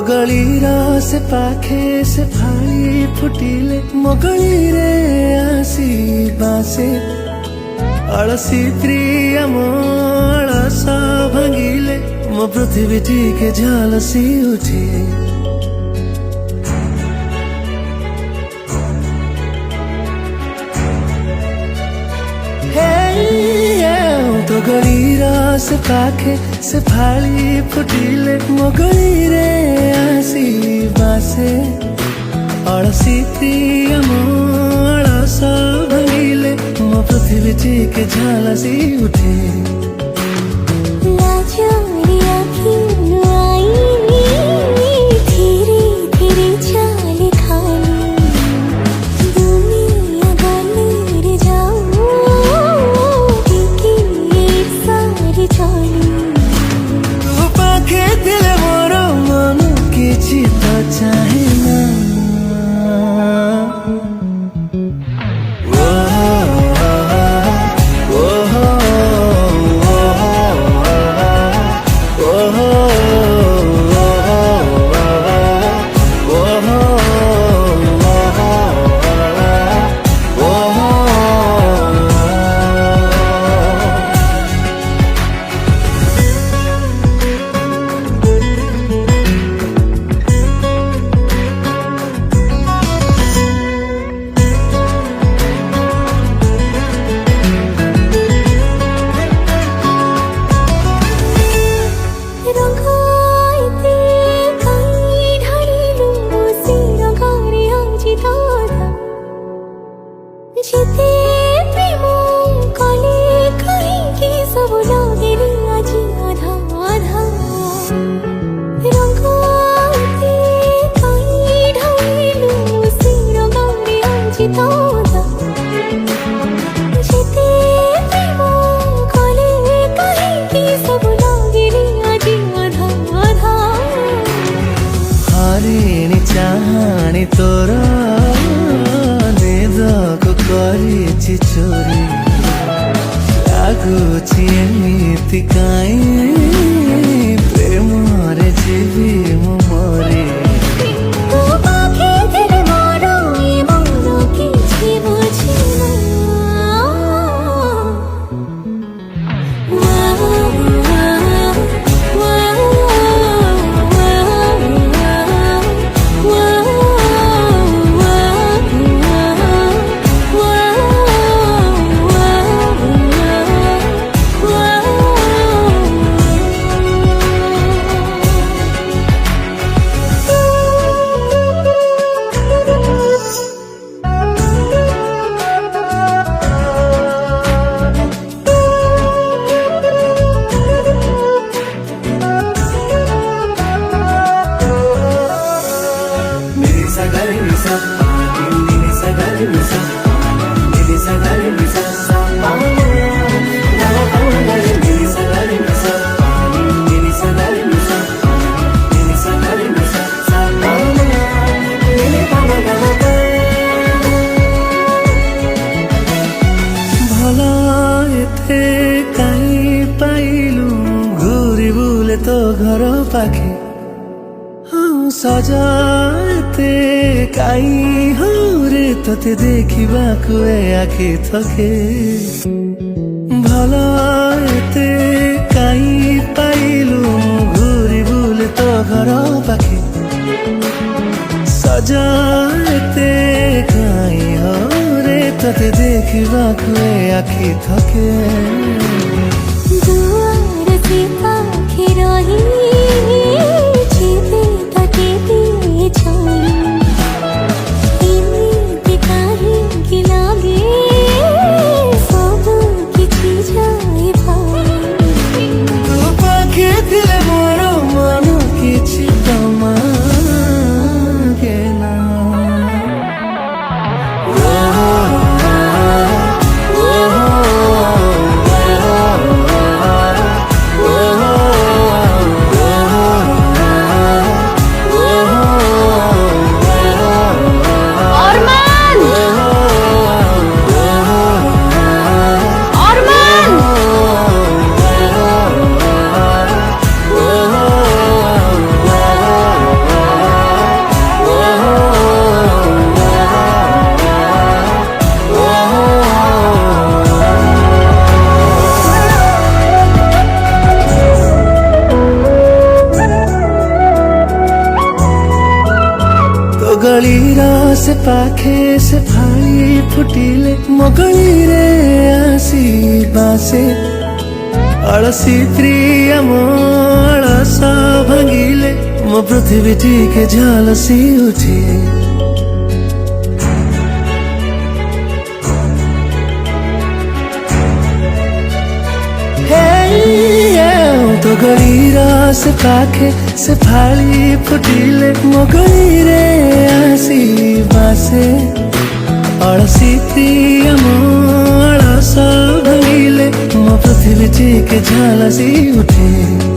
गलीर से पाखे से फाड़ी फुटिले मो गली रे आसी बासे अलसी प्रिय मलस भांगिले मो पृथ्वी टिके झलसी उठे तो गलीर से पाखे से फाड़ी फुटिले मो गली रे आसी बासे अलसी प्रिय मलस भांगिले मो पृथ्वी टिके झलसी उठे चाहे ना चाहानी तोर निदको करिछि चोरी लाଗୁଛି एमिति काई प्रेम रे जीवी मु मरे तो घर पाखे सजाते काई हो रे तोते देखिबाकु आखि थके भल एते काई पाइलु घूरी बुले तो घर पाखे सजाते काई हो रे तोते देखिबाकु आखि थके गलीर से पाखे से फाड़ी फुटिले मो गलीरे आसी बासे अलसी प्रिय मो अलस भांगिले मो पृथ्वी टिके झलसी उठे तो गलीर से पाखे से फाड़ी फुटिले मो गलीरे आसी बासे अलसी प्रिय मो अलस भांगिले मो पृथ्वी टिके झलसी उठे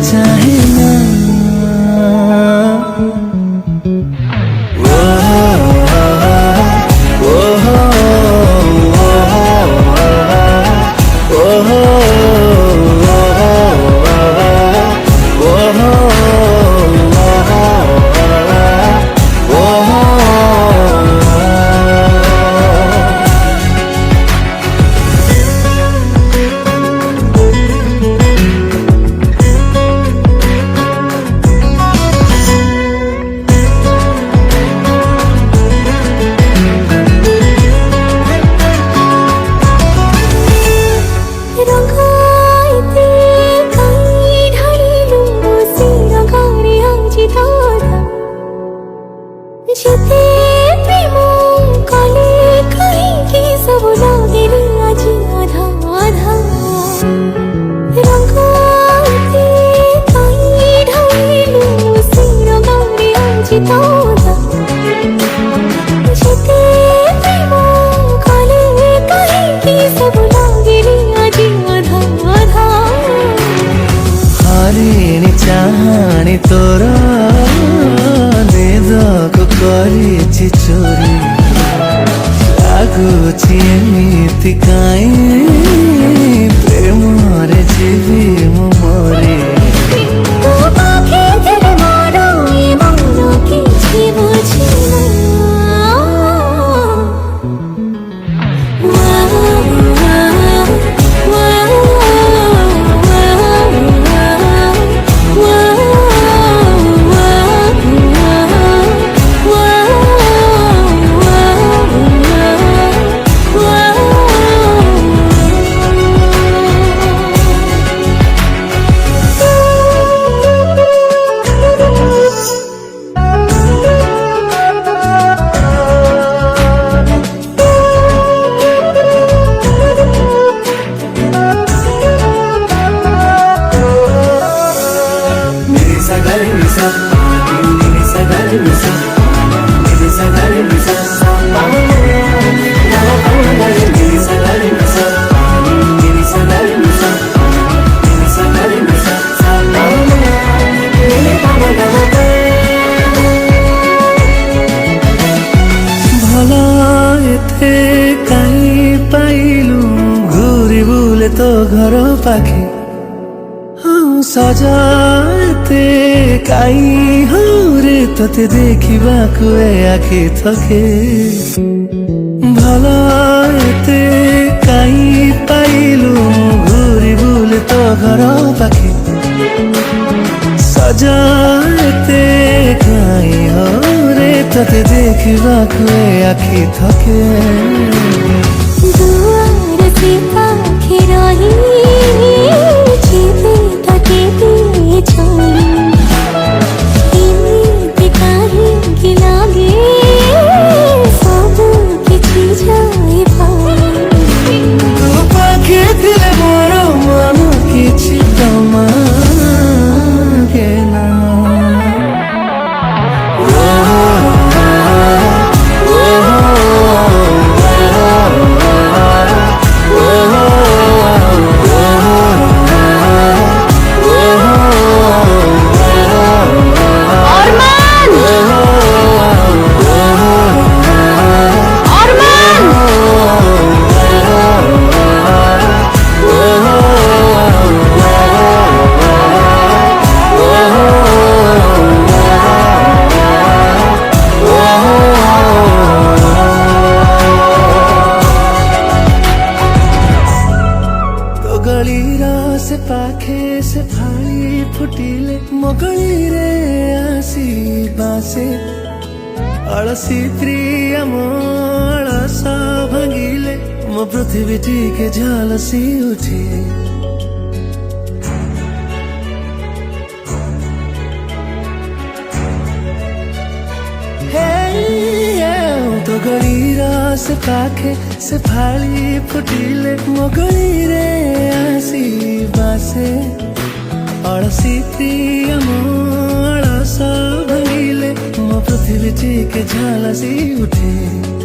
चाहे ना चाहानी तोर निदको करिछि चोरी लागुछि एमिति काई प्रेमरे जीवी मु मरी तो घर पाखे सजाते काई हो रे तोते देखा आखि थके भल एते काई पाइलु घूरी बुले तो घर पाखे सजाते काई हो रे तोते देखा आखि थके ଗଳିର ସେ ପାଖେ ସେ ଫାଳି ଫୁଟିଲେ ମୋ ଗଳିରେ ଆସିବା ସେ ଅଳସୀ ପ୍ରିୟ ମୋ ଅଳସ ଭାଙ୍ଗିଲେ ମୋ ପୃଥିବୀ ଟିକେ ଝଲସି ଉଠେ तो गलीर से पाखे से फाली फुटिले मो गलीरे आसीबा से अळसी प्रिय मो अळस भांगिले मो पृथ्वी टिके झलसी उठे